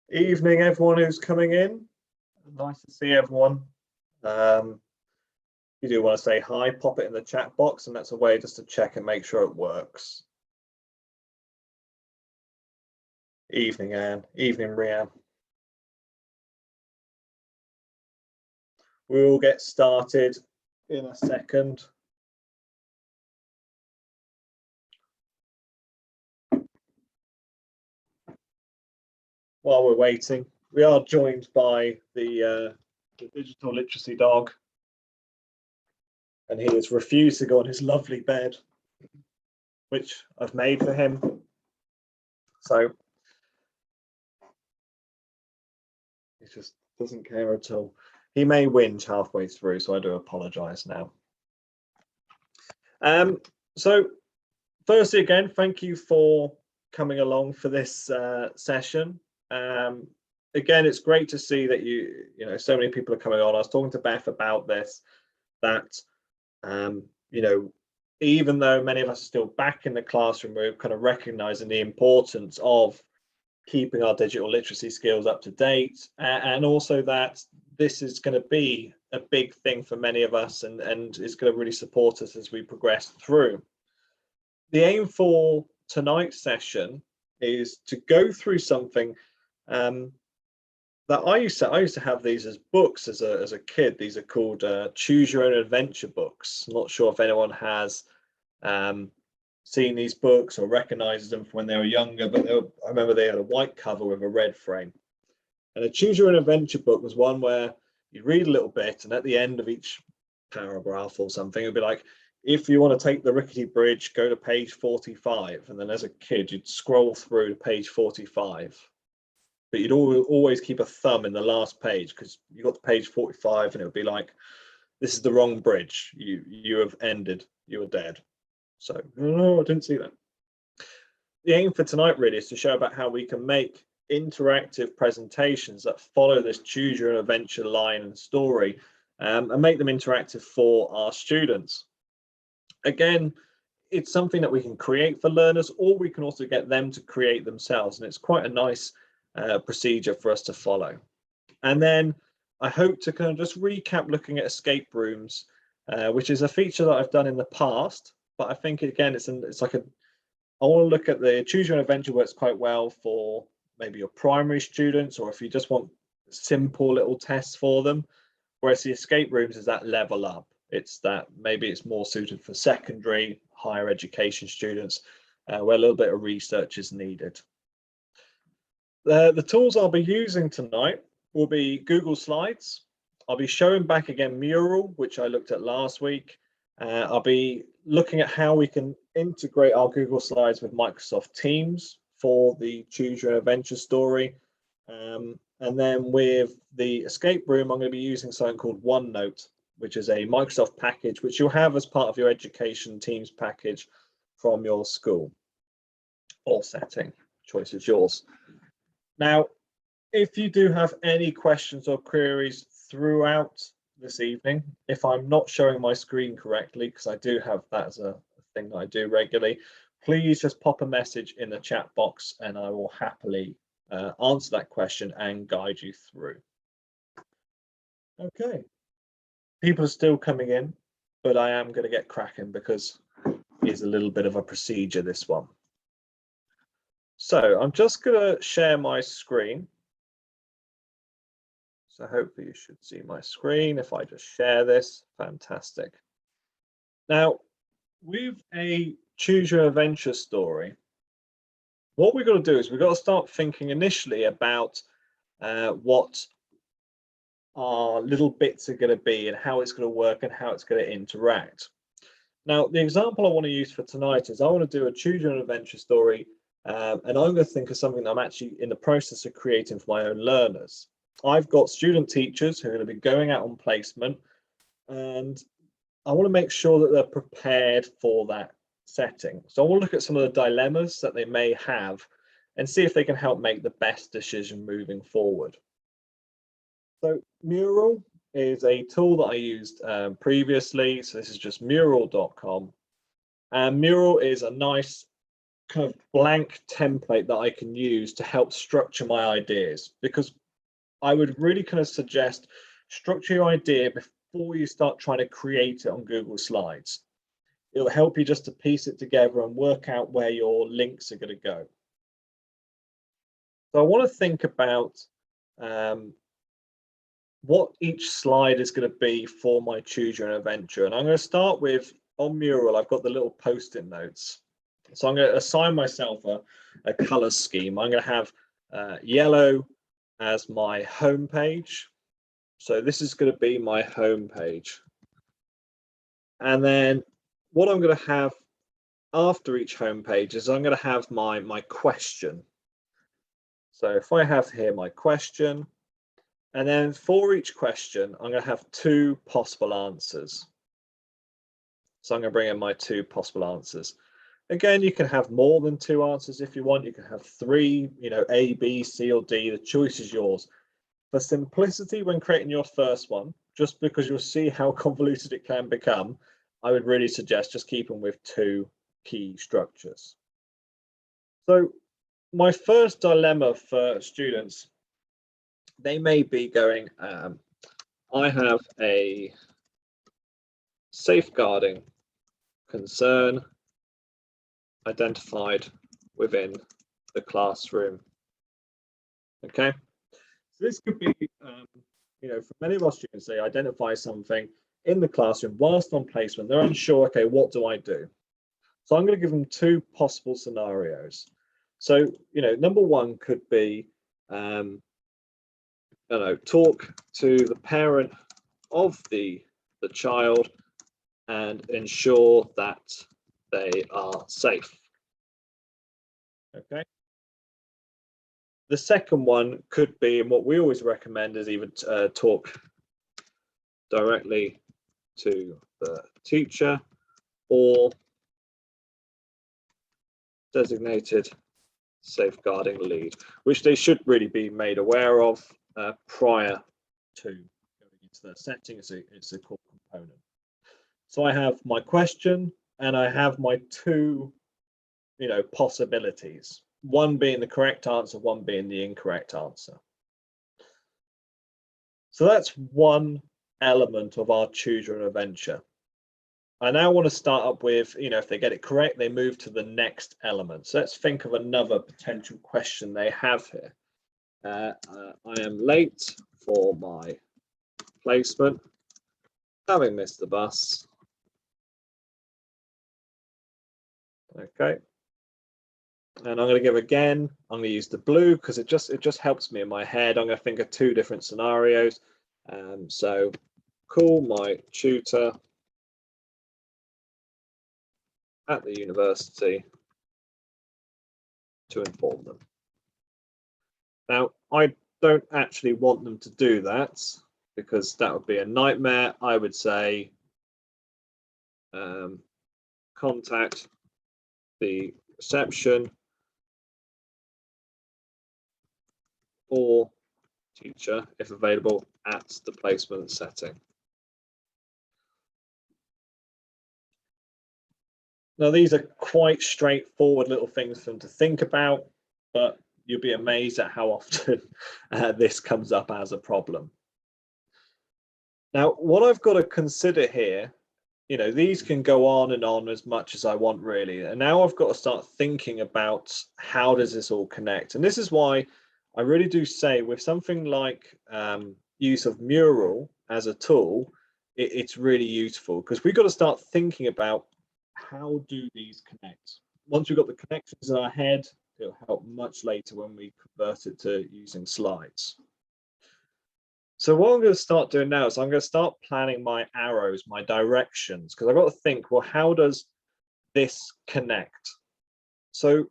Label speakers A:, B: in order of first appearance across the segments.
A: Evening, everyone who's coming in. Nice to see everyone. If you do want to say hi, pop it in the chat box, and that's a way just to check and make sure it works. Evening, Anne. Evening, Rianne. We'll get started in a second. While we're waiting, we are joined by the digital literacy dog, and he has refused to go on his lovely bed, which I've made for him. So he just doesn't care at all. He may whinge halfway through, so I do apologize now. So firstly, again, thank you for coming along for this session. Again, it's great to see that so many people are coming on. I was talking to Beth about this, that even though many of us are still back in the classroom, we're kind of recognizing the importance of keeping our digital literacy skills up to date, and also that this is going to be a big thing for many of us, and it's going to really support us as we progress through. The aim for tonight's session is to go through something that I used to have these as books as a kid. These are called Choose Your Own Adventure books. I'm not sure if anyone has seen these books or recognizes them from when they were younger, but I remember they had a white cover with a red frame. And a Choose Your Own Adventure book was one where you read a little bit, and at the end of each paragraph or something, it would be like, if you want to take the rickety bridge, go to page 45. And then as a kid, you'd scroll through to page 45. But you'd always keep a thumb in the last page, because you got to page 45 and it would be like, this is the wrong bridge. You have ended. You are dead. So, no, I didn't see that. The aim for tonight really is to show about how we can make interactive presentations that follow this Choose Your Own Adventure line and story, and make them interactive for our students. Again, it's something that we can create for learners, or we can also get them to create themselves, and it's quite a nice procedure for us to follow. And then I hope to kind of just recap looking at escape rooms, which is a feature that I've done in the past, but I think again it's like I want to look at the Choose Your Own Adventure works quite well for maybe your primary students, or if you just want simple little tests for them, whereas the escape rooms is that level up. It's that maybe it's more suited for secondary, higher education students, where a little bit of research is needed. The tools I'll be using tonight will be Google Slides. I'll be showing back again Mural, which I looked at last week. I'll be looking at how we can integrate our Google Slides with Microsoft Teams for the Choose Your Own Adventure story. And then with the escape room, I'm going to be using something called Onenote, which is a Microsoft package, which you'll have as part of your education Teams package from your school or setting. Choice is yours. Now, if you do have any questions or queries throughout this evening, if I'm not showing my screen correctly, because I do have that as a thing that I do regularly, please just pop a message in the chat box and I will happily answer that question and guide you through. Okay, people are still coming in, but I am going to get cracking because it's a little bit of a procedure, this one. So I'm just going to share my screen. So hopefully you should see my screen. If I just share this, fantastic. Now, with a Choose Your Own Adventure story, what we've got to do is we've got to start thinking initially about what our little bits are going to be and how it's going to work and how it's going to interact. Now, the example I want to use for tonight is I want to do a Choose Your Own Adventure story, and I'm going to think of something that I'm actually in the process of creating for my own learners. I've got student teachers who are going to be going out on placement, and I want to make sure that they're prepared for that setting. So I want to look at some of the dilemmas that they may have and see if they can help make the best decision moving forward. So Mural is a tool that I used previously. So this is just mural.com. And Mural is a nice kind of blank template that I can use to help structure my ideas, because I would really kind of suggest structure your idea before you start trying to create it on Google Slides. It'll help you just to piece it together and work out where your links are going to go. So I want to think about what each slide is going to be for my Choose Your Own Adventure. And I'm going to start with, on Mural, I've got the little post-it notes. So I'm going to assign myself a color scheme. I'm going to have yellow as my home page. So this is going to be my home page. And then what I'm going to have after each home page is I'm going to have my question. So if I have here my question, and then for each question, I'm going to have 2 possible answers. So I'm going to bring in my 2 possible answers. Again, you can have more than 2 answers if you want. You can have 3, you know, A, B, C, or D. The choice is yours. For simplicity, when creating your first one, just because you'll see how convoluted it can become, I would really suggest just keeping with 2 key structures. So my first dilemma for students, they may be going, I have a safeguarding concern identified within the classroom. Okay, so this could be, you know, for many of our students, they identify something in the classroom whilst on placement. They're unsure, okay, what do I do? So I'm going to give them 2 possible scenarios. So, you know, number 1 could be, you know, talk to the parent of the child and ensure that they are safe. Okay. The second one could be, and what we always recommend is even talk directly to the teacher or designated safeguarding lead, which they should really be made aware of prior to going into the setting. It's a core component. So I have my question and I have my 2, you know, possibilities. One being the correct answer, one being the incorrect answer. So that's one element of our Choose Your Own Adventure. I now want to start up with, you know, if they get it correct, they move to the next element. So let's think of another potential question they have here. I am late for my placement, having missed the bus. Okay. And I'm going to give again, I'm going to use the blue because it just helps me in my head. I'm going to think of 2 different scenarios. So call my tutor at the university to inform them. Now, I don't actually want them to do that because that would be a nightmare. I would say contact the reception or teacher, if available, at the placement setting. Now, these are quite straightforward little things for them to think about, but you'll be amazed at how often this comes up as a problem. Now, what I've got to consider here, you know, these can go on and on as much as I want, really. And now I've got to start thinking about how does this all connect? And this is why I really do say with something like use of Mural as a tool, it's really useful because we've got to start thinking about how do these connect. Once we've got the connections in our head, it'll help much later when we convert it to using slides. So what I'm going to start doing now is I'm going to start planning my arrows, my directions, because I've got to think, well, how does this connect? So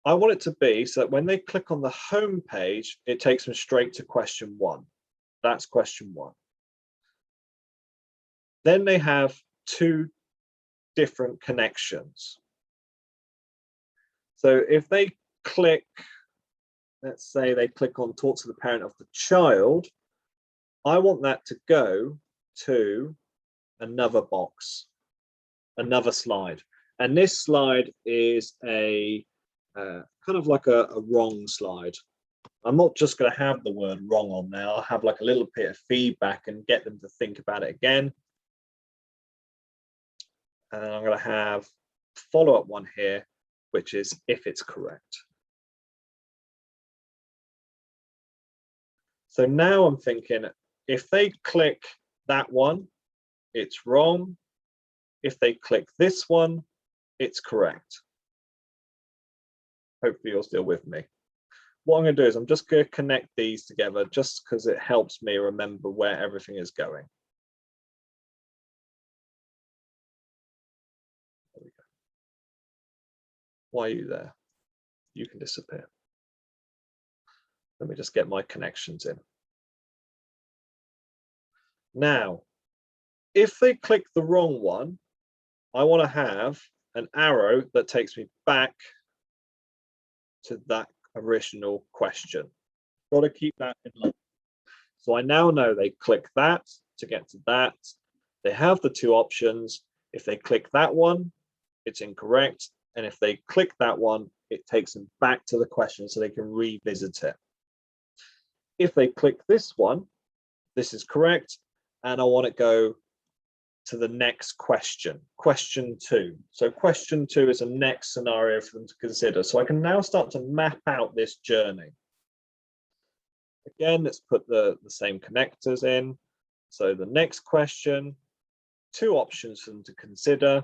A: I want it to be so that when they click on the home page, it takes them straight to question 1. That's question 1. Then they have 2 different connections. So if they click, let's say they click on talk to the parent of the child, I want that to go to another box, another slide. And this slide is a kind of like a wrong slide. I'm not just going to have the word wrong on there. I'll have like a little bit of feedback and get them to think about it again. And then I'm going to have a follow-up one here, which is if it's correct. So now I'm thinking, if they click that one, it's wrong. If they click this one, it's correct. Hopefully you're still with me. What I'm going to do is I'm just going to connect these together just because it helps me remember where everything is going. There we go. Why are you there? You can disappear. Let me just get my connections in. Now, if they click the wrong one, I want to have an arrow that takes me back to that original question. Got to keep that in mind. So I now know they click that to get to that. They have the two options. If they click that one, it's incorrect. And if they click that one, it takes them back to the question so they can revisit it. If they click this one, this is correct. And I want to go to the next question, question 2. So question 2 is a next scenario for them to consider. So I can now start to map out this journey. Again, let's put the same connectors in. So the next question, 2 options for them to consider.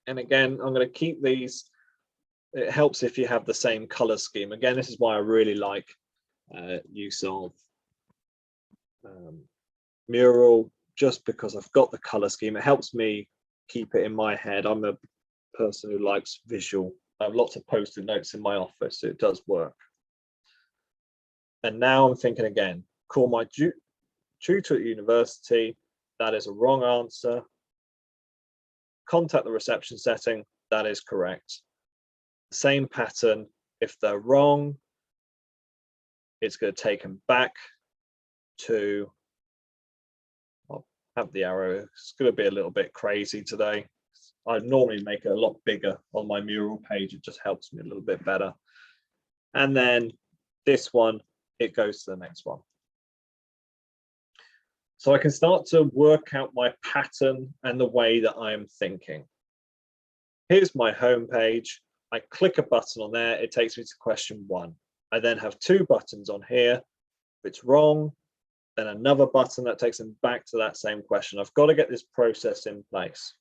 A: And again, I'm going to keep these. It helps if you have the same color scheme. Again, this is why I really like use of Mural, just because I've got the color scheme. It helps me keep it in my head. I'm a person who likes visual. I have lots of post-it notes in my office, so it does work. And now I'm thinking again, call my tutor at university. That is a wrong answer. Contact the reception setting. That is correct. Same pattern. If they're wrong, it's going to take them back to, I'll have the arrow. It's going to be a little bit crazy today. I normally make it a lot bigger on my Mural page. It just helps me a little bit better. And then this one, it goes to the next one. So I can start to work out my pattern and the way that I am thinking. Here's my home page. I click a button on there. It takes me to question 1. I then have 2 buttons on here. If it's wrong, then another button that takes them back to that same question. I've got to get this process in place.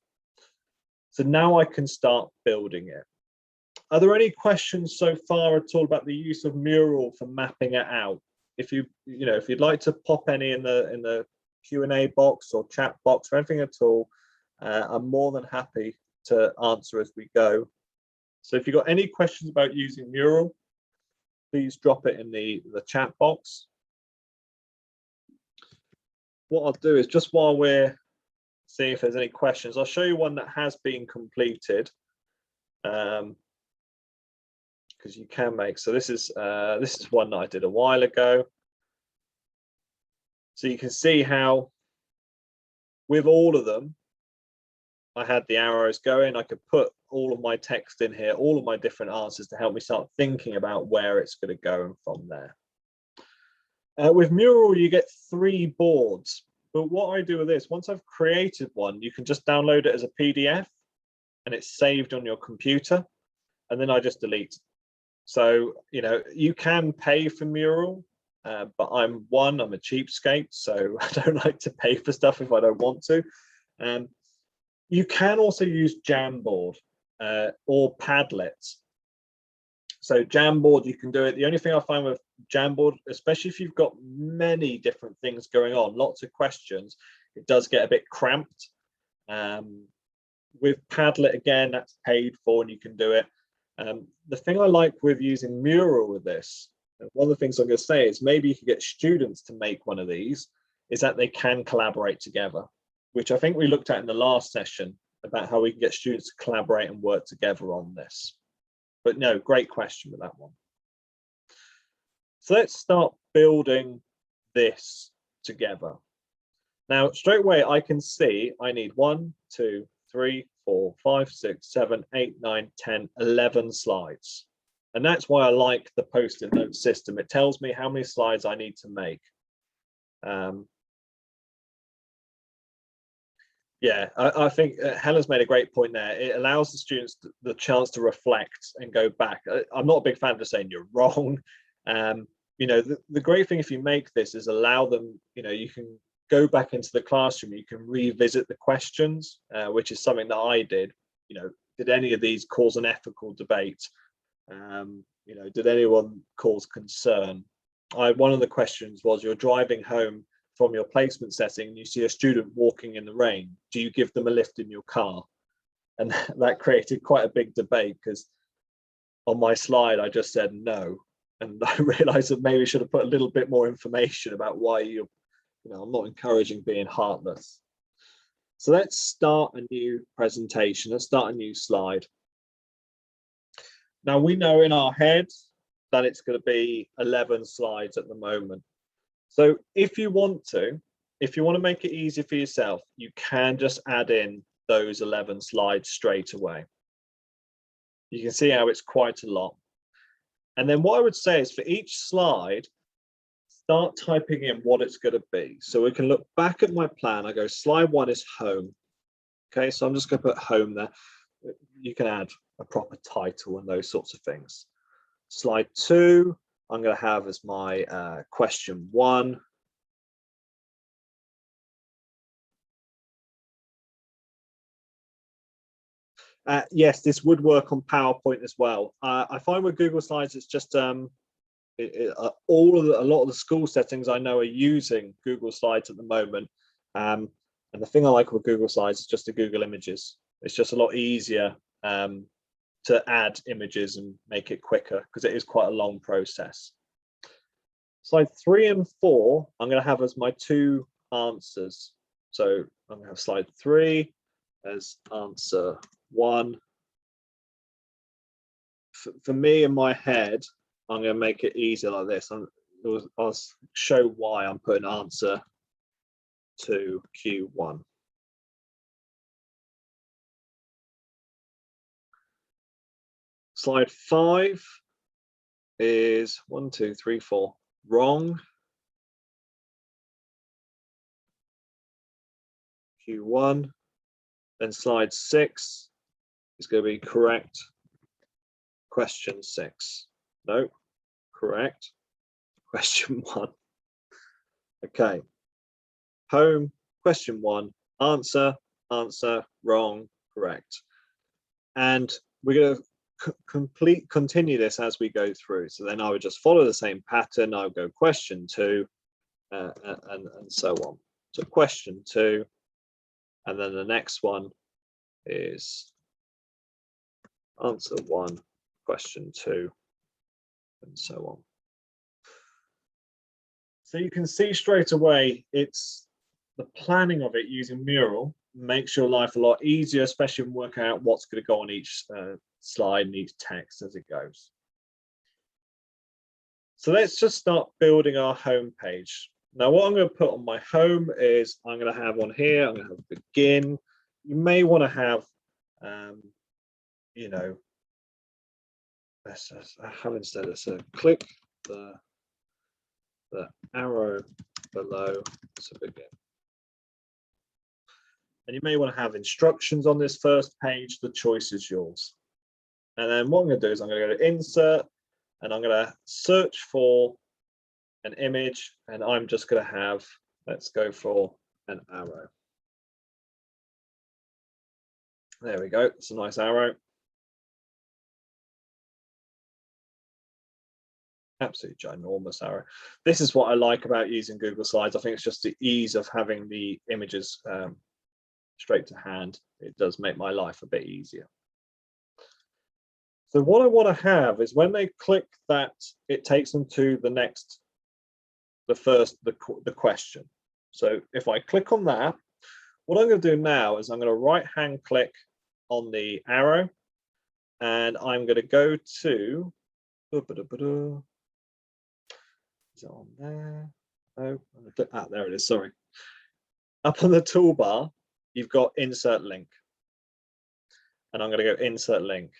A: So now I can start building it. Are there any questions so far at all about the use of Mural for mapping it out? If you'd like to pop any in the Q&A box or chat box or anything at all, I'm more than happy to answer as we go. So if you've got any questions about using Mural, please drop it in the chat box. What I'll do is, just while we're seeing if there's any questions, I'll show you one that has been completed. Because you can make, so this is one that I did a while ago. So you can see how with all of them, I had the arrows going. I could put all of my text in here, all of my different answers to help me start thinking about where it's going to go and from there. With Mural, you get 3 boards. But what I do with this, once I've created one, you can just download it as a PDF and it's saved on your computer. And then I just delete. So, you can pay for Mural, but I'm a cheapskate, so I don't like to pay for stuff if I don't want to. You can also use Jamboard or Padlet. So Jamboard, you can do it. The only thing I find with Jamboard, especially if you've got many different things going on, lots of questions, it does get a bit cramped. With Padlet, again, that's paid for and you can do it. The thing I like with using Mural with this, one of the things I'm going to say is maybe you could get students to make one of these, is that they can collaborate together, which I think we looked at in the last session about how we can get students to collaborate and work together on this. But no, great question with that one. So let's start building this together. Now, straight away, I can see I need 1, 2, 3, 4, 5, 6, 7, 8, 9, 10, 11 slides. And that's why I like the post-it note system. It tells me how many slides I need to make. Yeah, I think Helen's made a great point there. It allows the students the chance to reflect and go back. I'm not a big fan of just saying you're wrong. You know, the great thing if you make this is allow them, you know, you can go back into the classroom, you can revisit the questions, which is something that I did. You know, did any of these cause an ethical debate? You know, did anyone cause concern? One of the questions was, you're driving home from your placement setting and you see a student walking in the rain, do you give them a lift in your car? And that created quite a big debate, because on my slide I just said no, and I realized that maybe I should have put a little bit more information about why you know, I'm not encouraging being heartless. So let's start a new presentation. Let's start a new slide. Now we know in our heads that it's going to be 11 slides at the moment. So if you want to make it easier for yourself, you can just add in those 11 slides straight away. You can see how it's quite a lot. And then what I would say is, for each slide, start typing in what it's going to be. So we can look back at my plan. I go, slide 1 is home. Okay, so I'm just going to put home there. You can add a proper title and those sorts of things. Slide 2, I'm going to have as my question 1. Yes, this would work on PowerPoint as well. I find with Google Slides, it's just a lot of the school settings I know are using Google Slides at the moment. And the thing I like with Google Slides is just the Google Images. It's just a lot easier to add images and make it quicker, because it is quite a long process. Slide 3 and 4, I'm going to have as my 2 answers. So I'm going to have slide 3 as answer 1. For me, in my head, I'm going to make it easier like this. I'll show why I'm putting answer to Q1. Slide 5 is 1, 2, 3, 4, wrong. Q1. Then slide 6 is going to be correct. Question 6. No, correct. Question 1. Okay. Home, question 1, answer, wrong, correct. And we're going to continue this as we go through. So then I would just follow the same pattern. I would go question 2 and so on. So question 2, and then the next one is answer 1, question 2, and so on. So you can see straight away, it's the planning of it using Mural makes your life a lot easier, especially when working out what's going to go on each slide and each text as it goes. So let's just start building our home page. Now, what I'm going to put on my home is, I'm going to have on here, I'm going to have begin. You may want to have, you know, let's have instead, let's click the arrow below to begin. And you may want to have instructions on this first page. The choice is yours. And then what I'm going to do is I'm going to go to insert, and I'm going to search for an image, and I'm just going to have, let's go for an arrow. There we go. It's a nice arrow. Absolutely ginormous arrow. This is what I like about using Google Slides. I think it's just the ease of having the images straight to hand. It does make my life a bit easier. So what I want to have is, when they click that, it takes them to the next, the question. So if I click on that, what I'm going to do now is I'm going to right-hand click on the arrow, and I'm going to go to, is it on there? No, I'm going to click, there it is, sorry. Up on the toolbar, you've got insert link. and I'm going to go insert link.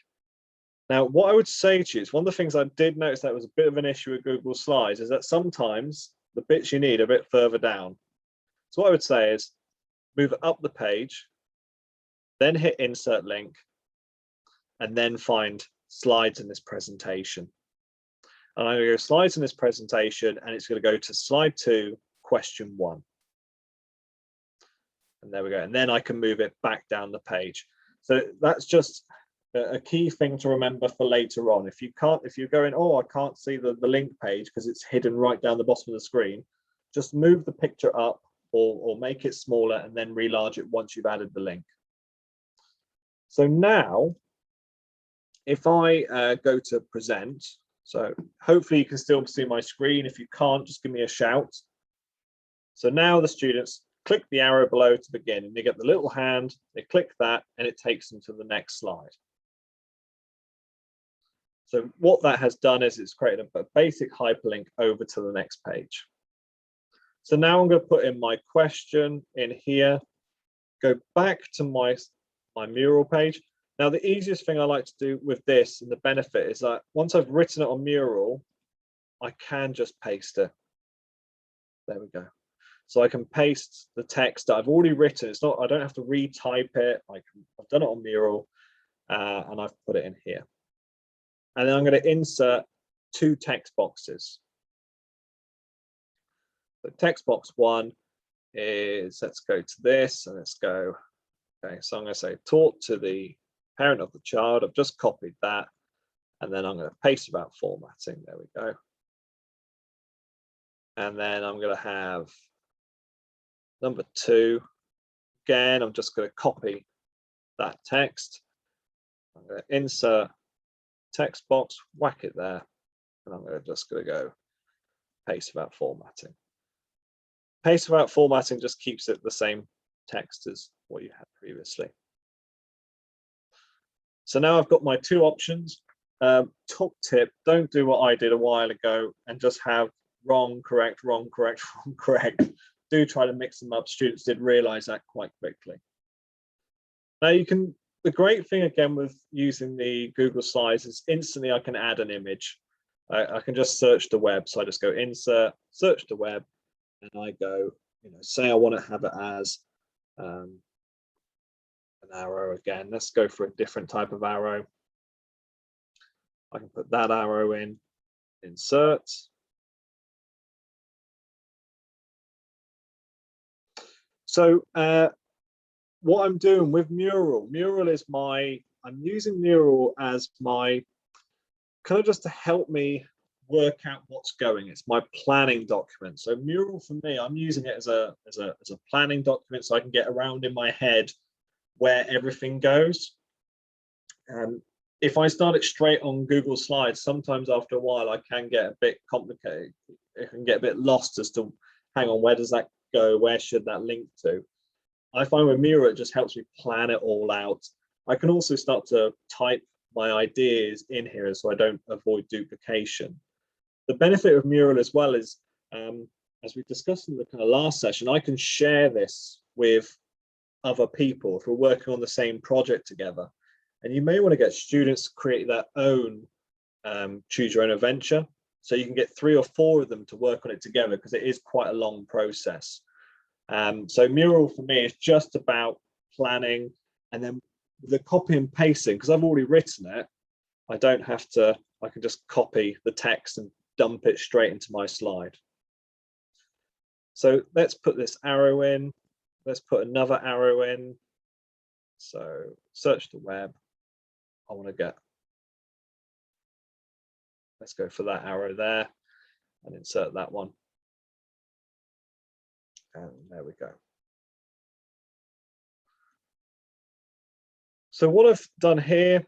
A: Now, what I would say to you is one of the things I did notice that was a bit of an issue with Google Slides is that sometimes the bits you need are a bit further down. So what I would say is move it up the page, then hit insert link, and then find slides in this presentation. And I'm going to go slides in this presentation, and it's going to go to slide 2, question 1. And there we go. And then I can move it back down the page. So that's just a key thing to remember for later on. If you're going, oh, I can't see the link page because it's hidden right down the bottom of the screen, just move the picture up or make it smaller and then re-large it once you've added the link. So now, if I go to present, so hopefully you can still see my screen. If you can't, just give me a shout. So now the students click the arrow below to begin, and they get the little hand, they click that, and it takes them to the next slide. So what that has done is it's created a basic hyperlink over to the next page. So now I'm going to put in my question in here, go back to my mural page. Now, the easiest thing I like to do with this and the benefit is that once I've written it on Mural, I can just paste it. There we go. So I can paste the text that I've already written. It's not, I don't have to retype it. I've done it on Mural and I've put it in here. And then I'm going to insert 2 text boxes. So text box 1 is, let's go to this and let's go. Okay, so I'm going to say taught to the parent of the child. I've just copied that, and then I'm going to paste about formatting. There we go. And then I'm going to have number 2. Again, I'm just going to copy that text. I'm going to insert text box, whack it there, and I'm just going to go paste about formatting. Paste about formatting just keeps it the same text as what you had previously. So now I've got my 2 options. Top tip, don't do what I did a while ago and just have wrong, correct, wrong, correct, wrong, correct. Do try to mix them up. Students did realize that quite quickly. Now you can, the great thing again with using the Google Slides is instantly I can add an image. I can just search the web. So I just go insert, search the web, and I go, say I want to have it as an arrow again. Let's go for a different type of arrow. I can put that arrow in, insert. So what I'm doing with Mural is I'm using Mural as my kind of just to help me work out what's going. It's my planning document. So Mural for me, I'm using it as a planning document so I can get around in my head where everything goes. If I start it straight on Google Slides, sometimes after a while I can get a bit complicated. I can get a bit lost as to, hang on, where does that go? Where should that link to? I find with Mural, it just helps me plan it all out. I can also start to type my ideas in here so I don't avoid duplication. The benefit of Mural as well is, as we discussed in the kind of last session, I can share this with other people if we're working on the same project together. And you may want to get students to create their own choose your own adventure. So you can get 3 or 4 of them to work on it together because it is quite a long process. So Mural for me is just about planning, and then the copy and pasting, because I've already written it, I don't have to, I can just copy the text and dump it straight into my slide. So let's put this arrow in. Let's put another arrow in. So search the web. I want to get, let's go for that arrow there and insert that one. And there we go. So what I've done here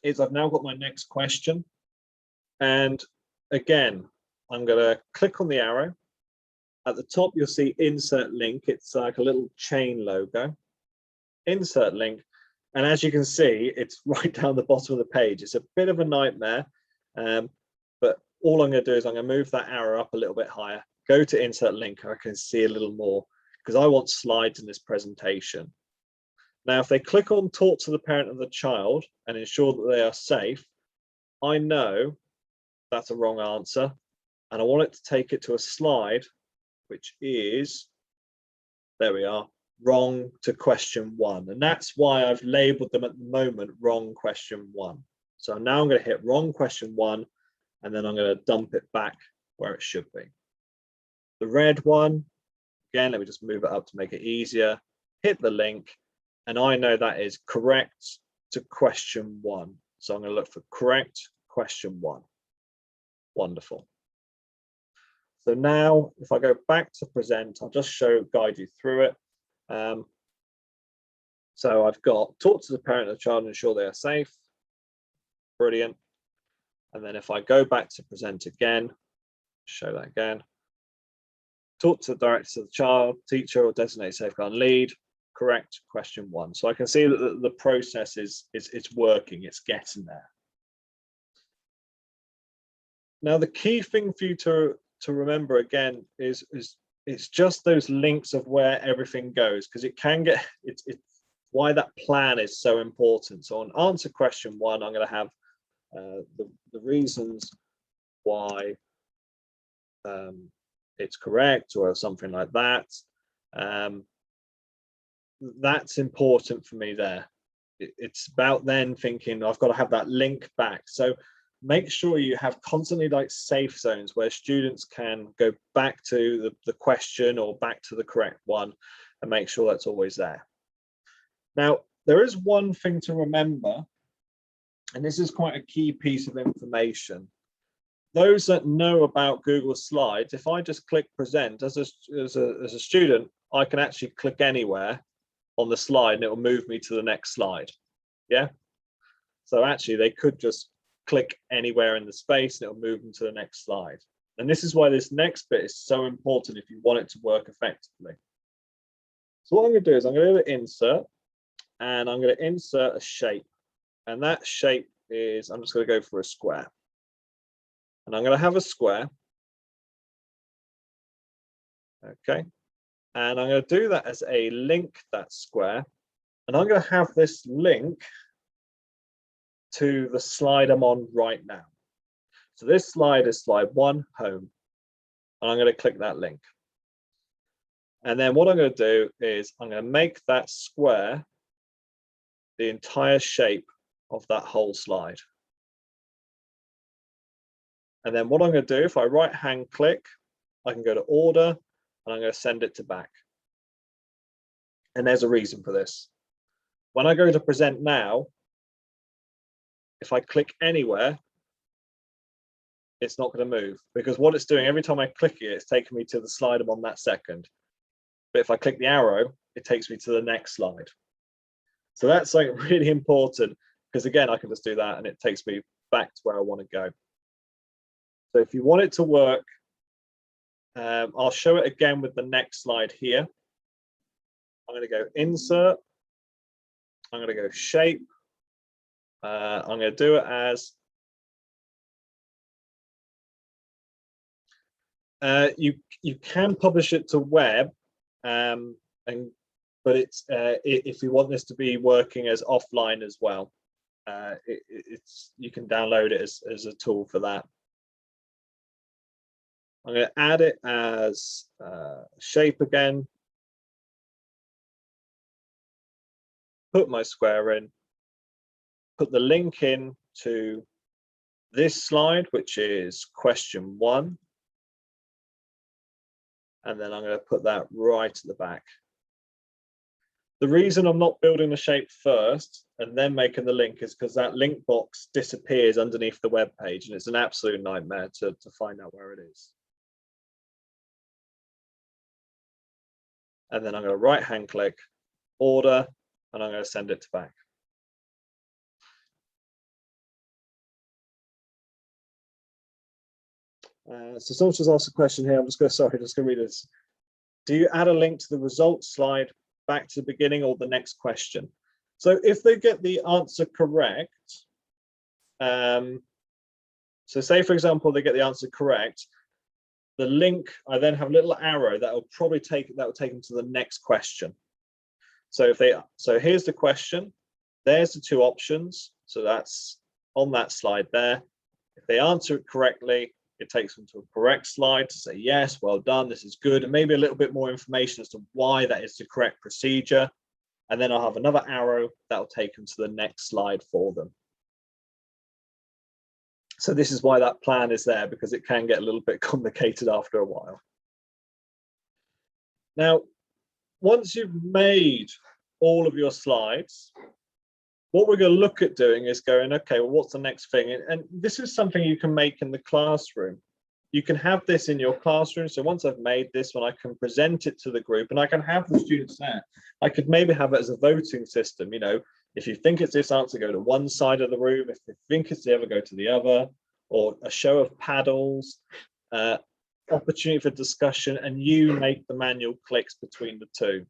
A: is I've now got my next question. And again, I'm going to click on the arrow. At the top, you'll see insert link. It's like a little chain logo. Insert link. And as you can see, it's right down the bottom of the page. It's a bit of a nightmare, but all I'm going to do is I'm going to move that arrow up a little bit higher, go to insert link, I can see a little more because I want slides in this presentation. Now, if they click on talk to the parent of the child and ensure that they are safe, I know that's a wrong answer. And I want it to take it to a slide, which is, there we are, wrong to question 1. And that's why I've labeled them at the moment wrong question 1. So now I'm going to hit wrong question 1, and then I'm going to dump it back where it should be. The red one, again, let me just move it up to make it easier. Hit the link, and I know that is correct to question 1. So I'm going to look for correct question 1. Wonderful. So now if I go back to present, I'll just guide you through it. So I've got talk to the parent of the child and ensure they are safe. Brilliant. And then if I go back to present again, show that again. Talk to the director of the child, teacher, or designate safeguard lead. Correct question 1. So I can see that the process is working, it's getting there. Now the key thing for you to remember again is it's just those links of where everything goes, because it can get it's why that plan is so important. So on answer question 1, I'm going to have the reasons why it's correct or something like that. That's important for me there. It's about then thinking I've got to have that link back. So make sure you have constantly like safe zones where students can go back to the question or back to the correct one, and make sure that's always there. Now, there is one thing to remember, and this is quite a key piece of information. Those that know about Google Slides, if I just click present as a student, I can actually click anywhere on the slide and it will move me to the next slide. Yeah. So actually they could just click anywhere in the space and it'll move them to the next slide. And this is why this next bit is so important if you want it to work effectively. So what I'm going to do is I'm going to do insert, and I'm going to insert a shape. And that shape is, I'm just going to go for a square. And I'm going to have a square. Okay. And I'm going to do that as a link, that square. And I'm going to have this link to the slide I'm on right now. So this slide is slide 1, home. And I'm going to click that link. And then what I'm going to do is I'm going to make that square the entire shape of that whole slide. And then what I'm going to do, if I right hand click, I can go to order and I'm going to send it to back. And there's a reason for this. When I go to present now, if I click anywhere, it's not going to move, because what it's doing every time I click it, it's taking me to the slide I'm on that second. But if I click the arrow, it takes me to the next slide. So that's like really important, because again, I can just do that and it takes me back to where I want to go. So if you want it to work, I'll show it again with the next slide here. I'm going to go insert. I'm going to go shape. I'm going to do it as you can publish it to web, but it's if you want this to be working as offline as well, you can download it as a tool for that. I'm going to add it as shape again. Put my square in. Put the link in to this slide, which is question 1. And then I'm going to put that right at the back. The reason I'm not building the shape first and then making the link is because that link box disappears underneath the web page, and it's an absolute nightmare to find out where it is. And then I'm going to right hand click, order, and I'm going to send it to back. So someone just asked a question here. I'm just going to read this. Do you add a link to the results slide back to the beginning or the next question? So if they get the answer correct, so say for example they get the answer correct, the link, I then have a little arrow that will probably take them to the next question. So here's the question. There's the two options. So that's on that slide there. If they answer it correctly, it takes them to a correct slide to say, yes, well done, this is good, and maybe a little bit more information as to why that is the correct procedure. And then I'll have another arrow that will take them to the next slide for them. So this is why that plan is there, because it can get a little bit complicated after a while. Now, once you've made all of your slides, what we're going to look at doing is going, okay, well, what's the next thing? And this is something you can make in the classroom. You can have this in your classroom. So once I've made this one, I can present it to the group and I can have the students there. I could maybe have it as a voting system. You know, if you think it's this answer, go to one side of the room. If you think it's the other, go to the other. Or a show of paddles, opportunity for discussion, and you make the manual clicks between the two.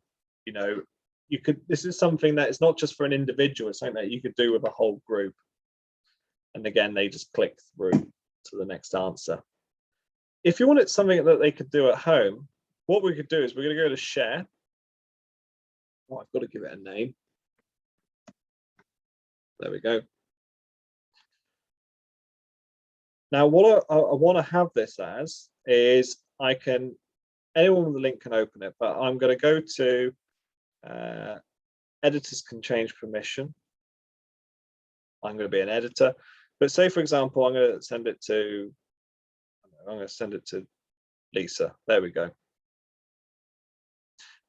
A: You know, you could, this is something that is not just for an individual, it's something that you could do with a whole group. And again, they just click through to the next answer. If you wanted something that they could do at home, what we could do is we're going to go to share. Oh, I've got to give it a name. There we go. Now, what I want to have this as is anyone with the link can open it, but I'm going to go to editors can change permission. I'm going to be an editor, but say, for example, I'm going to send it to Lisa. There we go.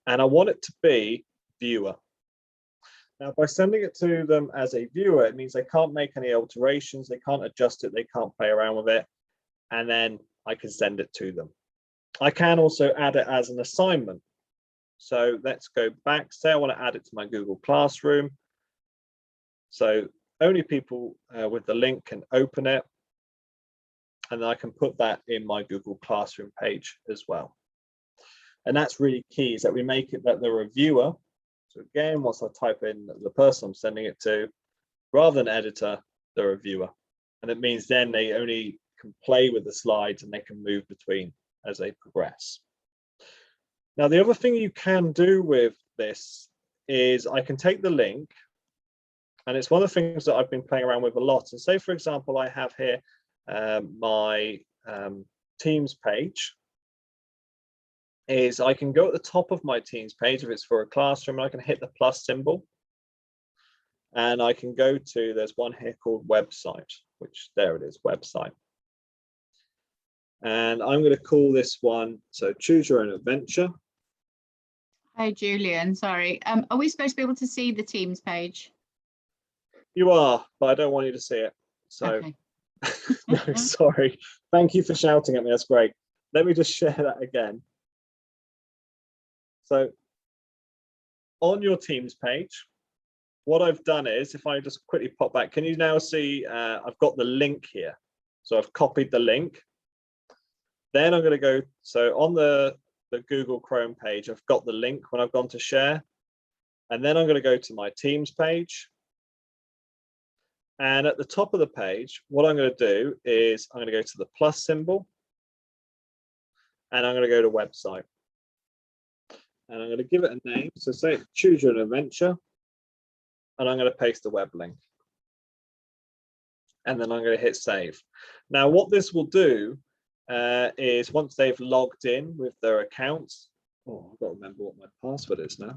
A: And I want it to be viewer. Now, by sending it to them as a viewer, it means they can't make any alterations, they can't adjust it, they can't play around with it, and then I can send it to them. I can also add it as an assignment. So let's go back. Say I want to add it to my Google Classroom. So only people with the link can open it, and then I can put that in my Google Classroom page as well. And that's really key, is that we make it that they're a viewer. So again, once I type in the person I'm sending it to, rather than editor, they're a viewer. And it means then they only can play with the slides and they can move between as they progress. Now, the other thing you can do with this is I can take the link, and it's one of the things that I've been playing around with a lot. And say, for example, I have here my Teams page. Is I can go at the top of my Teams page if it's for a classroom, and I can hit the plus symbol, and I can go to, there's one here called website, which there it is, website. And I'm going to call this one, so choose your own adventure.
B: Hi, Julian, sorry. Are we supposed to be able to see the Teams page?
A: You are, but I don't want you to see it. So,
B: okay.
A: No, sorry. Thank you for shouting at me, that's great. Let me just share that again. So on your Teams page, what I've done is, if I just quickly pop back, can you now see I've got the link here? So I've copied the link. Then I'm going to go, so on the Google Chrome page, I've got the link when I've gone to share. And then I'm going to go to my Teams page. And at the top of the page, what I'm going to do is I'm going to go to the plus symbol. And I'm going to go to website. And I'm going to give it a name. So say choose your adventure. And I'm going to paste the web link. And then I'm going to hit save. Now, what this will do is once they've logged in with their accounts, oh, I've got to remember what my password is now.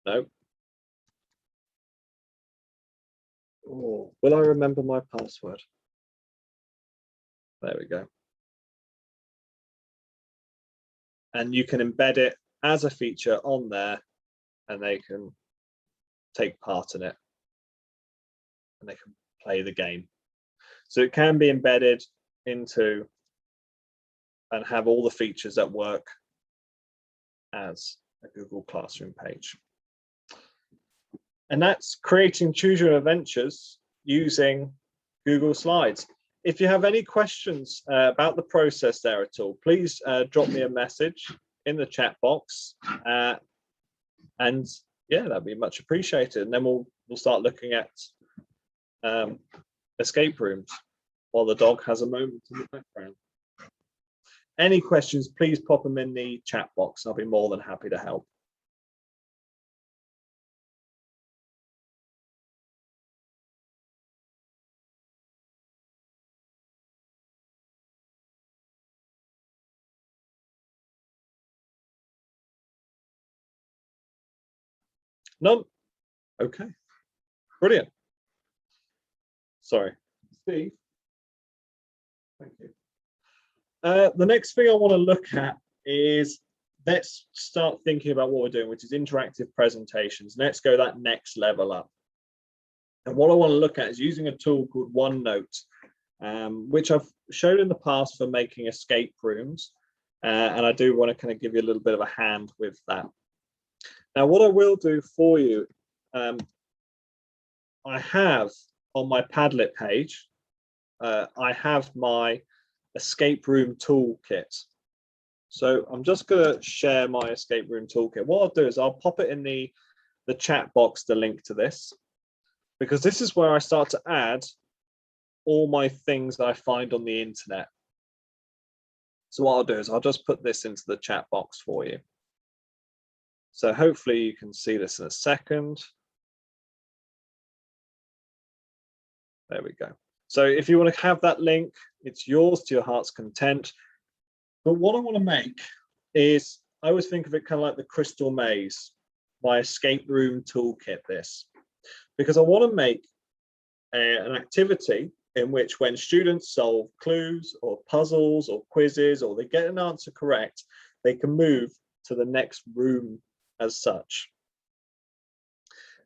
A: No. Oh, will I remember my password? There we go. And you can embed it as a feature on there, and they can take part in it, and they can play the game. So it can be embedded into and have all the features that work as a Google Classroom page. And that's creating Choose Your Adventures using Google Slides. If you have any questions about the process there at all, please drop me a message in the chat box. And yeah, that'd be much appreciated. And then we'll start looking at escape rooms while the dog has a moment in the background. Any questions, please pop them in the chat box. I'll be more than happy to help. None? Okay, brilliant. Sorry, Steve. Thank you. The next thing I want to look at is, let's start thinking about what we're doing, which is interactive presentations. Let's go that next level up. And what I want to look at is using a tool called Onenote, which I've showed in the past for making escape rooms. And I do want to kind of give you a little bit of a hand with that. Now, what I will do for you, I have on my Padlet page, I have my escape room toolkit. So I'm just going to share my escape room toolkit. What I'll do is I'll pop it in the chat box, the link to this, because this is where I start to add all my things that I find on the internet. So what I'll do is I'll just put this into the chat box for you. So hopefully you can see this in a second. There we go. So if you want to have that link, it's yours to your heart's content. But what I want to make is, I always think of it kind of like the crystal maze, my escape room toolkit, this, because I want to make an activity in which when students solve clues or puzzles or quizzes, or they get an answer correct, they can move to the next room as such.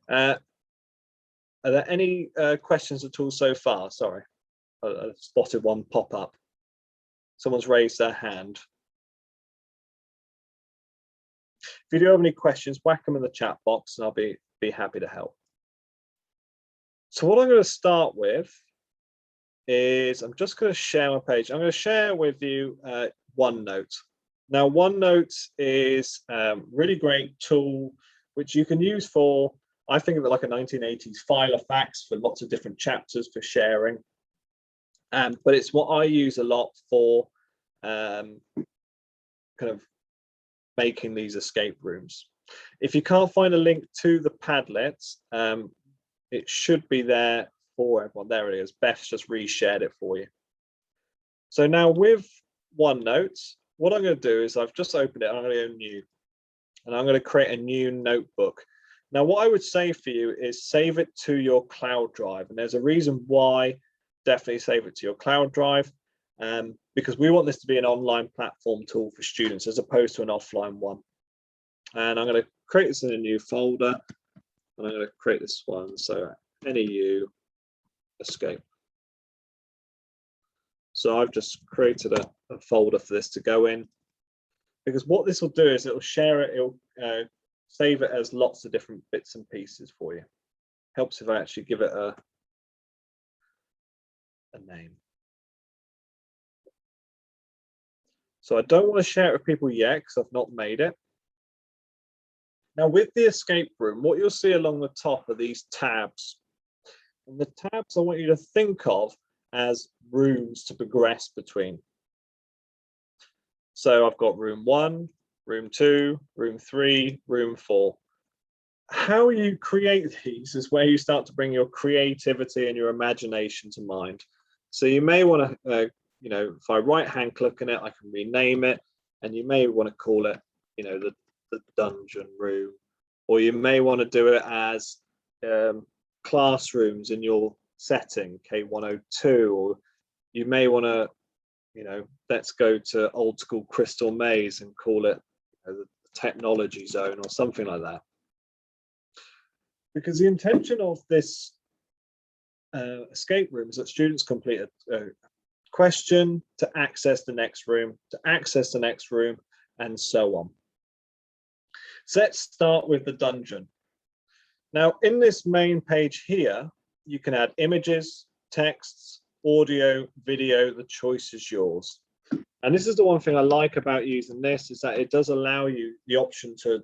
A: Are there any questions at all so far? Sorry, I spotted one pop up. Someone's raised their hand. If you do have any questions, whack them in the chat box and I'll be happy to help. So what I'm going to start with is, I'm just going to share my page. I'm going to share with you OneNote. Now, OneNote is a really great tool which you can use for, I think of it like a 1980s file of facts for lots of different chapters for sharing. But it's what I use a lot for kind of making these escape rooms. If you can't find a link to the Padlet, it should be there for everyone. There it is. Beth's just reshared it for you. So now with OneNote, what I'm going to do is, I've just opened it and I'm going to go new. And I'm going to create a new notebook. Now, what I would say for you is save it to your cloud drive. And there's a reason why. Definitely save it to your cloud drive, because we want this to be an online platform tool for students as opposed to an offline one. And I'm going to create this in a new folder, and I'm going to create this one. So NEU escape. So I've just created a folder for this to go in, because what this will do is it'll share it, it'll save it as lots of different bits and pieces for you. Helps if I actually give it a name. So I don't want to share it with people yet because I've not made it. Now with the escape room, what you'll see along the top are these tabs. And the tabs I want you to think of as rooms to progress between. So I've got room 1, room 2, room 3, room 4. How you create these is where you start to bring your creativity and your imagination to mind. So you may want to, you know, if I right-hand click on it, I can rename it, and you may want to call it, you know, the dungeon room, or you may want to do it as classrooms in your setting, K102, or you may want to, you know, let's go to old school Crystal Maze and call it, you know, the technology zone or something like that. Because the intention of this escape room is that students complete a question to access the next room, and so on. So let's start with the dungeon. Now, in this main page here, you can add images, texts, audio, video. The choice is yours. And this is the one thing I like about using this, is that it does allow you the option to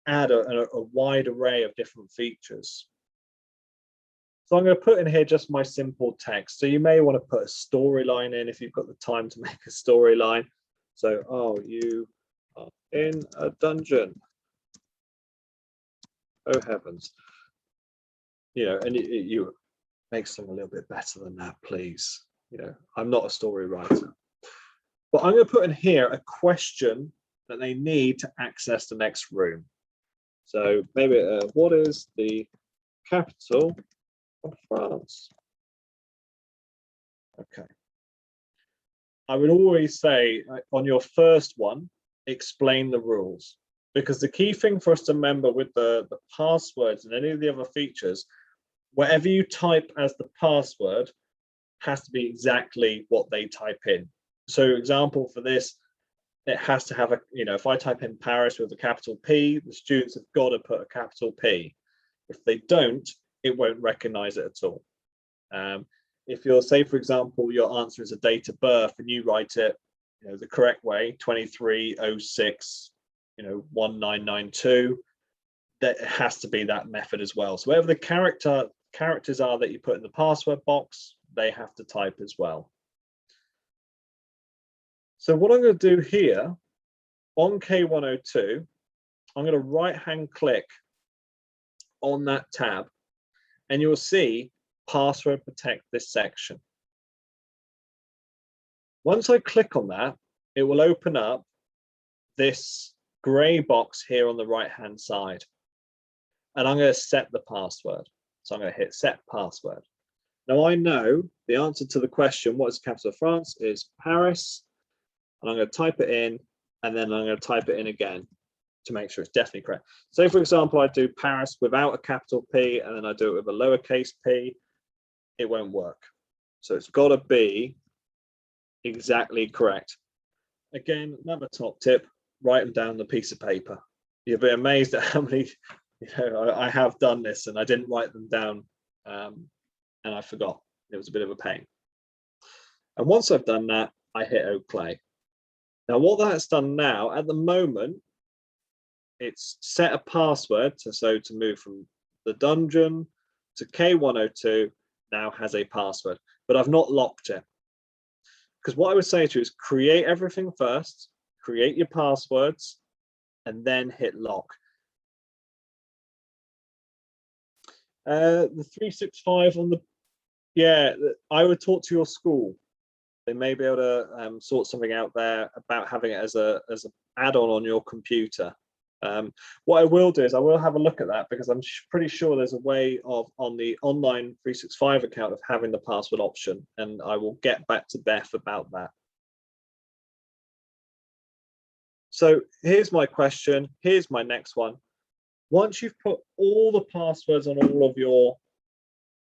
A: add a wide array of different features. So I'm going to put in here just my simple text. So you may want to put a storyline in if you've got the time to make a storyline. So, oh, you are in a dungeon. Oh heavens. You know, and you make something a little bit better than that, please. You know, I'm not a story writer. But I'm going to put in here a question that they need to access the next room. So maybe what is the capital of France? Okay. I would always say on your first one, explain the rules, because the key thing for us to remember with the passwords and any of the other features, whatever you type as the password has to be exactly what they type in. So example for this, it has to have a, if I type in Paris with a capital P, the students have got to put a capital P. If they don't, it won't recognize it at all. If you'll say, for example, your answer is a date of birth and you write it, the correct way, 2306, 1992, that has to be that method as well. So whatever the characters are that you put in the password box, they have to type as well. So what I'm going to do here on K102, I'm going to right-hand click on that tab, and you'll see password protect this section. Once I click on that, it will open up this gray box here on the right-hand side, and I'm going to set the password. So I'm going to hit set password. Now I know the answer to the question, what is the capital of France, is Paris. And I'm going to type it in, and then I'm going to type it in again to make sure it's definitely correct. So for example, I do Paris without a capital P, and then I do it with a lowercase p, it won't work. So it's got to be exactly correct. Again, another top tip, write them down on a piece of paper. You'll be amazed at how many, I have done this and I didn't write them down and I forgot. It was a bit of a pain. And once I've done that, I hit OK. Now, what that's done now, at the moment, it's set a password to move from the dungeon to K102 now has a password, but I've not locked it. Because what I would say to you is create everything first, create your passwords, and then hit lock. The 365 on I would talk to your school. They may be able to sort something out there about having it as an add-on on your computer. What I will do is I will have a look at that, because I'm pretty sure there's a way of, on the online 365 account, of having the password option, and I will get back to Beth about that. So here's my question. Here's my next one. Once you've put all the passwords on all of your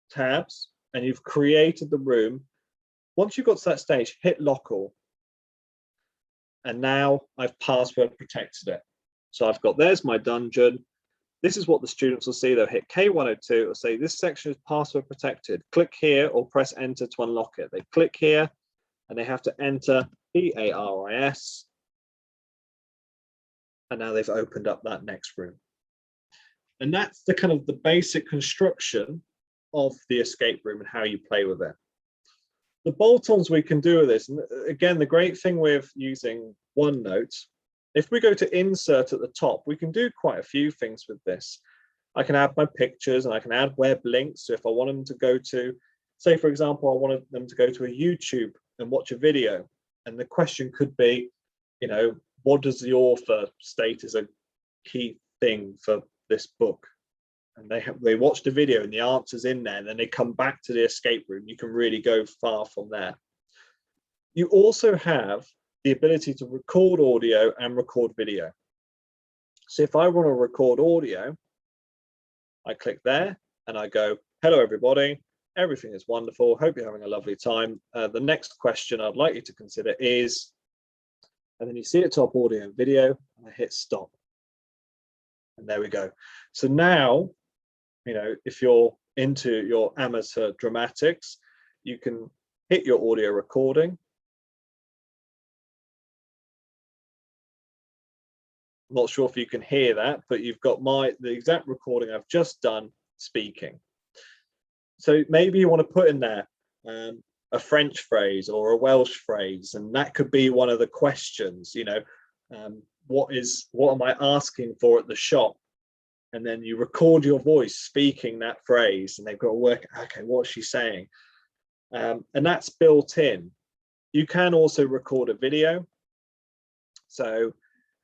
A: tabs and you've created the room, once you've got to that stage, hit lock all. And now I've password protected it. So I've got, there's my dungeon. This is what the students will see. They'll hit K102, it'll say this section is password protected. Click here or press enter to unlock it. They click here and they have to enter PARIS. And now they've opened up that next room. And that's the kind of the basic construction of the escape room and how you play with it. The bolt-ons we can do with this, and again, the great thing with using Onenote, if we go to insert at the top, we can do quite a few things with this. I can add my pictures and I can add web links. So if I want them to go to, say, for example, I wanted them to go to a YouTube and watch a video. And the question could be, what does the author state as a key thing for this book? And they watched a video and the answer's in there, and then they come back to the escape room. You can really go far from there. You also have the ability to record audio and record video. So if I want to record audio, I click there and I go, hello, everybody. Everything is wonderful. Hope you're having a lovely time. The next question I'd like you to consider is, and then you see it top audio and video, and I hit stop. And there we go. So now, if you're into your amateur dramatics, you can hit your audio recording. I'm not sure if you can hear that, but you've got the exact recording I've just done speaking. So maybe you want to put in there a French phrase or a Welsh phrase, and that could be one of the questions, what am I asking for at the shop? And then you record your voice speaking that phrase, and they've got to work, okay, what's she saying? And that's built in. You can also record a video. So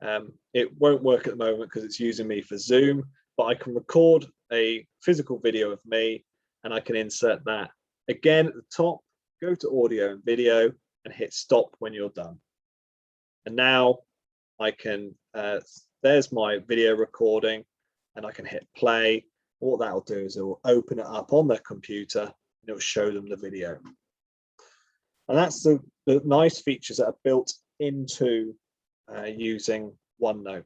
A: It won't work at the moment because it's using me for Zoom, but I can record a physical video of me and I can insert that. Again, at the top, go to audio and video and hit stop when you're done. And now I can, there's my video recording and I can hit play. What that'll do is it will open it up on their computer and it will show them the video. And that's the nice features that are built into using OneNote.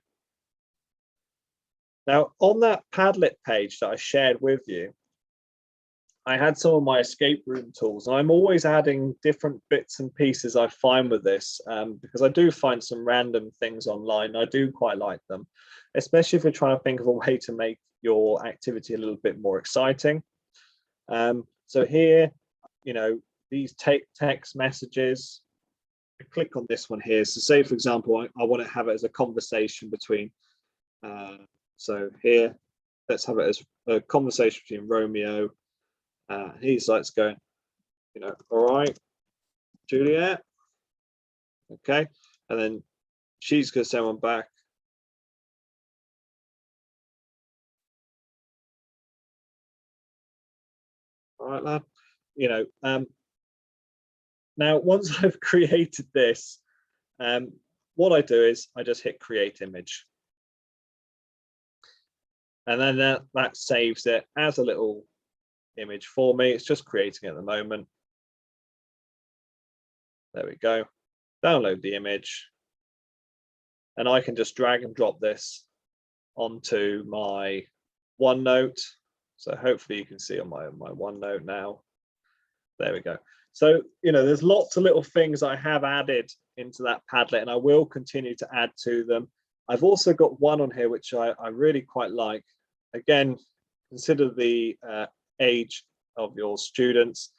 A: Now, on that Padlet page that I shared with you, I had some of my escape room tools, and I'm always adding different bits and pieces I find with this, because I do find some random things online. I do quite like them, especially if you're trying to think of a way to make your activity a little bit more exciting. So here, you know, these text messages, I click on this one here. So say, for example, I want to have it as a conversation between, so here, let's have it as a conversation between Romeo. He's like going, you know, all right, Juliet. Okay. And then she's going to send one back. All right, lad. You know, now once I've created this, what I do is I just hit create image. And then that saves it as a little image for me. It's just creating at the moment. There we go. Download the image. And I can just drag and drop this onto my OneNote. So hopefully you can see on my OneNote now. There we go. So, you know, there's lots of little things I have added into that Padlet, and I will continue to add to them. I've also got one on here which I really quite like. Again, consider the age of your students.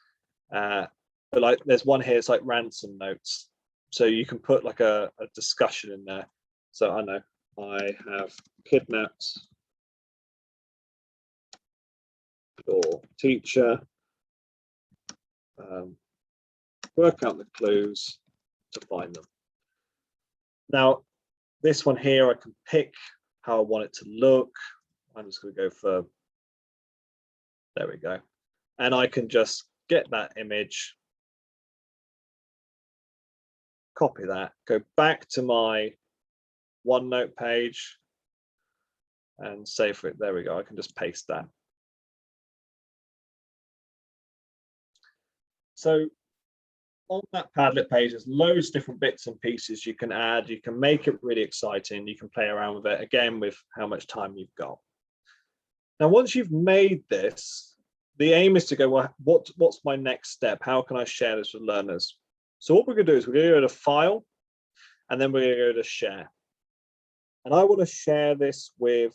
A: But like there's one here, it's like Ransom Notes. So you can put like a discussion in there. So I know I have kidnapped your teacher. Work out the clues to find them. Now, this one here, I can pick how I want it to look. I'm just going to go for, there we go. And I can just get that image, copy that, go back to my OneNote page and save it. There we go. I can just paste that. So on that Padlet page, there's loads of different bits and pieces you can add. You can make it really exciting. You can play around with it, again, with how much time you've got. Now, once you've made this, the aim is to go, well, what's my next step? How can I share this with learners? So what we're going to do is we're going to go to File, and then we're going to go to Share. And I want to share this with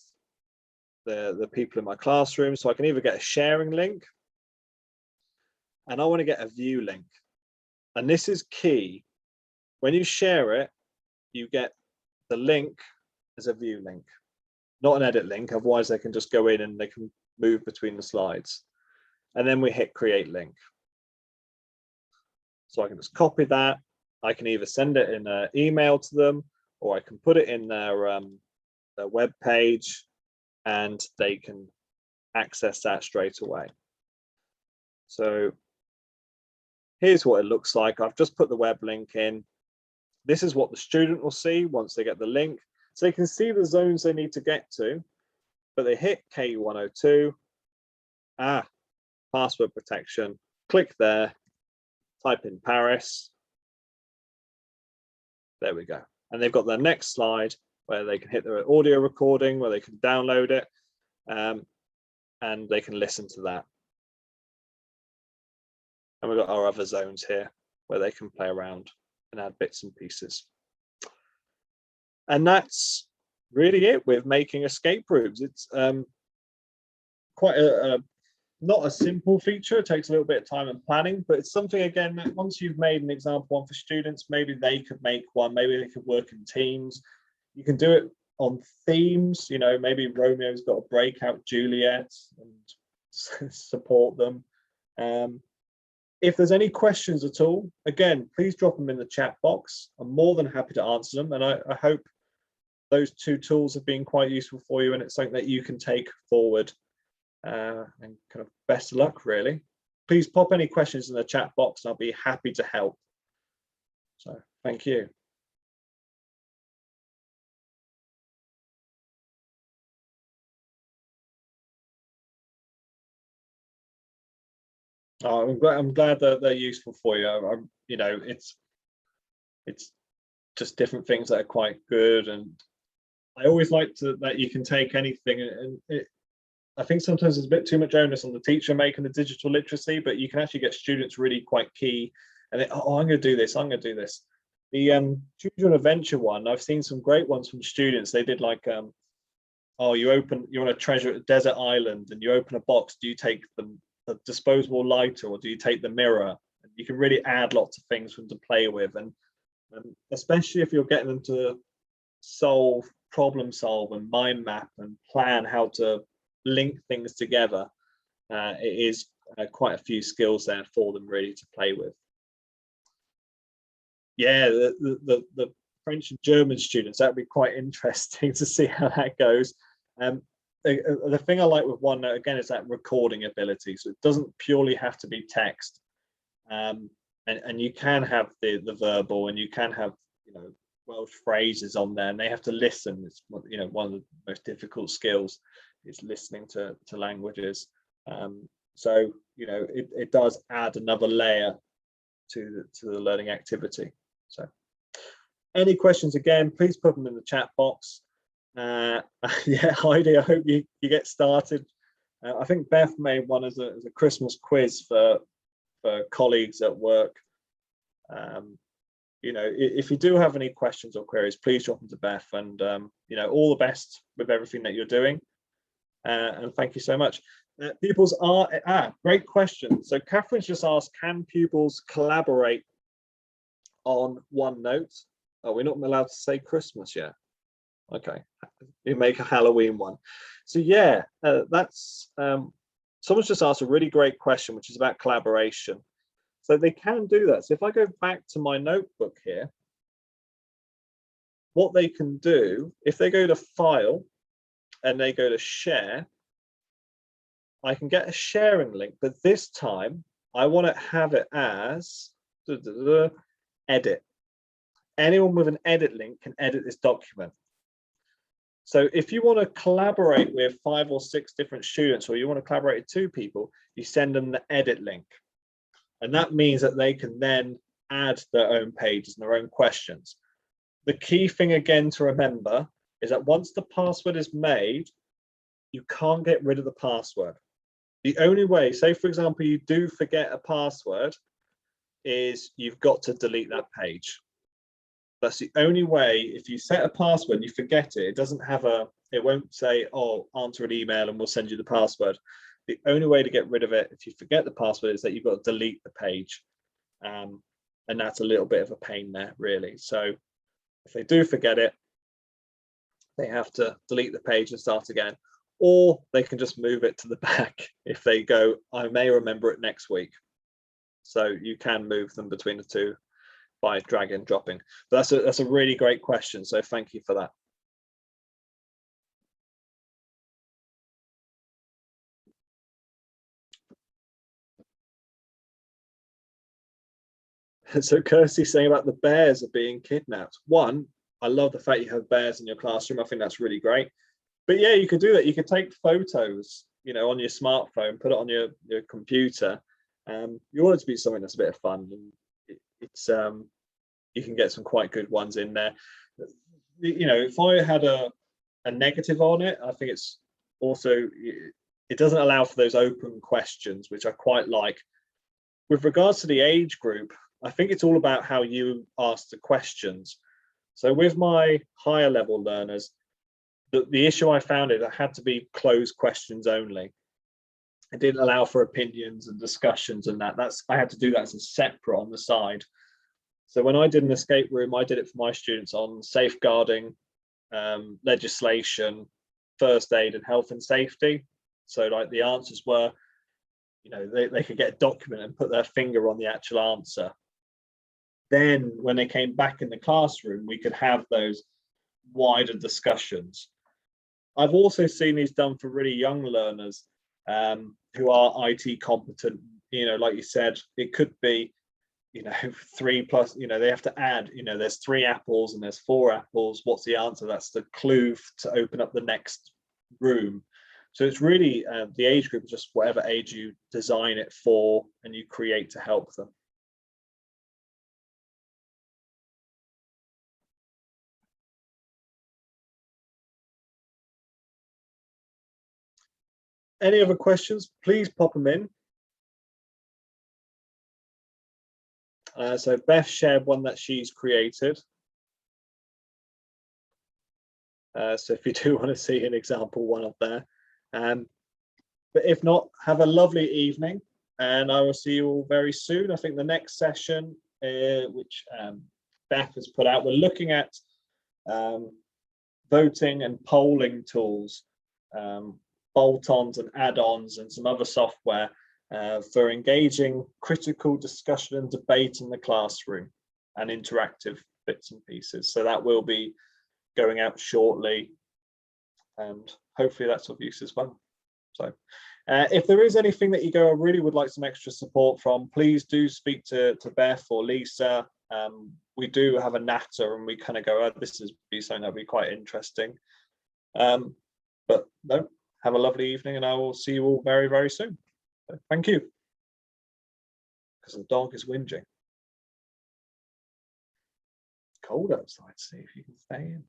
A: the people in my classroom. So I can either get a sharing link, and I want to get a view link. And this is key. When you share it, you get the link as a view link, not an edit link. Otherwise, they can just go in and they can move between the slides. And then we hit create link. So I can just copy that. I can either send it in an email to them, or I can put it in their web page, and they can access that straight away. So here's what it looks like. I've just put the web link in. This is what the student will see once they get the link. So they can see the zones they need to get to, but they hit K102. Password protection. Click there, type in Paris. There we go. And they've got their next slide where they can hit their audio recording, where they can download it, and they can listen to that. And we've got our other zones here where they can play around and add bits and pieces. And that's really it with making escape rooms. It's quite not a simple feature. It takes a little bit of time and planning, but it's something, again, that once you've made an example one for students, maybe they could make one, maybe they could work in teams. You can do it on themes, you know, maybe Romeo's got to break out Juliet and support them. If there's any questions at all, again, please drop them in the chat box. I'm more than happy to answer them. And I hope those two tools have been quite useful for you, and it's something that you can take forward. And kind of best of luck, really. Please pop any questions in the chat box, and I'll be happy to help. So thank you. Oh, I'm glad that they're useful for you. You know, it's just different things that are quite good, and I always like that you can take anything, and I think sometimes there's a bit too much onus on the teacher making the digital literacy, but you can actually get students really quite key, and oh, I'm going to do this, I'm going to do this. The choose your adventure one, I've seen some great ones from students. They did like, oh, you want to treasure a desert island, and you open a box. Do you take the disposable lighter, or do you take the mirror? And you can really add lots of things for them to play with, and especially if you're getting them to problem solve and mind map and plan how to link things together. It is quite a few skills there for them really to play with. Yeah, the French and German students, that'd be quite interesting to see how that goes. The thing I like with OneNote again is that recording ability, so it doesn't purely have to be text, and you can have the verbal, and you can have, you know, Welsh phrases on there, and they have to listen. It's, you know, one of the most difficult skills is listening to languages. So, you know, it does add another layer to the learning activity. So any questions, again, please put them in the chat box. Yeah, Heidi, I hope you get started. I think Beth made one as a Christmas quiz for colleagues at work. You know, if you do have any questions or queries, please drop them to Beth, and you know, all the best with everything that you're doing, and thank you so much. Pupils are great question. So Catherine's just asked, can pupils collaborate on OneNote? Oh, we're not allowed to say Christmas yet. Okay, you make a Halloween one. So yeah, that's someone's just asked a really great question, which is about collaboration. So they can do that. So if I go back to my notebook here, what they can do, if they go to File and they go to Share, I can get a sharing link, but this time I want to have it as edit. Anyone with an edit link can edit this document. So if you want to collaborate with 5 or 6 different students, or you want to collaborate with 2 people, you send them the edit link. And that means that they can then add their own pages and their own questions. The key thing again to remember is that once the password is made, you can't get rid of the password. The only way, say for example, you do forget a password, is you've got to delete that page. That's the only way. If you set a password and you forget it, it won't say, oh, answer an email and we'll send you the password. The only way to get rid of it, if you forget the password, is that you've got to delete the page. And that's a little bit of a pain there, really. So if they do forget it, they have to delete the page and start again. Or they can just move it to the back if they go, I may remember it next week. So you can move them between the two by drag and dropping. But that's a really great question. So thank you for that. So Kirsty's saying about the bears are being kidnapped. One, I love the fact you have bears in your classroom. I think that's really great. But yeah, you could do that. You could take photos, you know, on your smartphone, put it on your computer. You want it to be something that's a bit of fun, and it's you can get some quite good ones in there. You know, if I had a negative on it, I think it's also, it doesn't allow for those open questions, which I quite like. With regards to the age group, I think it's all about how you ask the questions. So with my higher level learners, the issue I found is it had to be closed questions only. It didn't allow for opinions and discussions, and I had to do that as a separate on the side. So when I did an escape room, I did it for my students on safeguarding, legislation, first aid, and health and safety. So like the answers were, you know, they could get a document and put their finger on the actual answer. Then when they came back in the classroom, we could have those wider discussions. I've also seen these done for really young learners who are IT competent. You know, like you said, it could be, you know, 3 plus, you know, they have to add, you know, there's 3 apples and there's 4 apples. What's the answer? That's the clue to open up the next room. So it's really the age group, just whatever age you design it for and you create to help them. Any other questions, please pop them in. So Beth shared one that she's created. So if you do want to see an example one up there. But if not, have a lovely evening and I will see you all very soon. I think the next session, which Beth has put out, we're looking at voting and polling tools, bolt-ons and add-ons and some other software for engaging critical discussion and debate in the classroom and interactive bits and pieces. So that will be going out shortly and hopefully that's of use as well. So if there is anything that you go, I really would like some extra support from, please do speak to Beth or Lisa. We do have a natter and we kind of go, oh, this is something that'd be quite interesting. But no, have a lovely evening and I will see you all very, very soon. So, thank you. Because the dog is whinging. Cold outside, see if you can stay in.